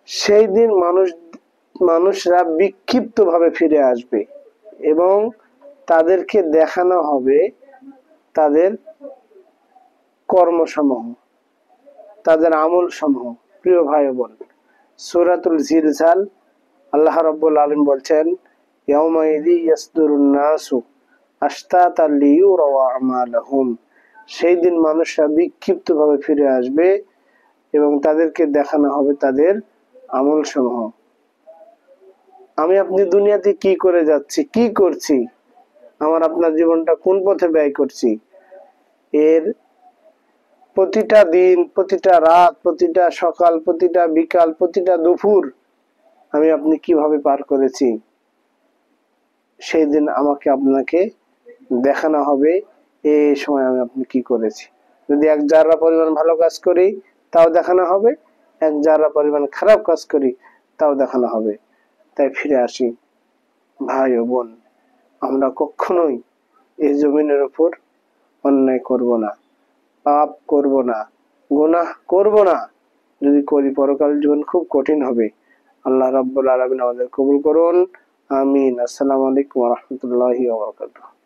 সেই দিন মানুষরা বিক্ষিপ্তভাবে ফিরে আসবে এবং তাদেরকে দেখানো হবে তাদের কর্মসমূহ, তাদের আমল সমূহ। প্রিয় ভাই বোন, সূরাতুল জিলজাল আল্লাহ রাব্বুল আলামিন বলছেন, ইয়াউমাইযি ইয়াসদুরুন নাসু আশতাতান লিইউরাউ আমালাহুম। সেই দিন মানুষরা বিক্ষিপ্তভাবে ফিরে আসবে এবং তাদেরকে দেখানো হবে তাদের আমল সমূহ। আমি আপনি দুনিয়াতে কি করে যাচ্ছি, কি করছি, আমার আপনার জীবনটা কোন পথে ব্যয় করছি, এর প্রতিটা দিন, প্রতিটা রাত, প্রতিটা সকাল, প্রতিটা বিকাল, প্রতিটা দুপুর আমি আপনি কিভাবে পার করেছি, সেই দিন আমাকে আপনাকে দেখানো হবে এই সময় আমি আপনি কি করেছি। যদি এক জাররা পরিমাণ ভালো কাজ করি তাও দেখানো হবে, এক জাররা পরিমাণ খারাপ কাজ করি তাও দেখানো হবে। তাই ফিরে আসি ভাই ও বোন, আমরা কখনোই এই জমিনের উপর অন্যায় করব না, পাপ করব না, গুনাহ করব না। যদি করি পরকাল জীবন খুব কঠিন হবে। আল্লাহ রাব্বুল আলামিন আমাদের কবুল করুন, আমিন। আসসালামু আলাইকুম ওয়া রাহমাতুল্লাহি ওয়া বারাকাতুহু।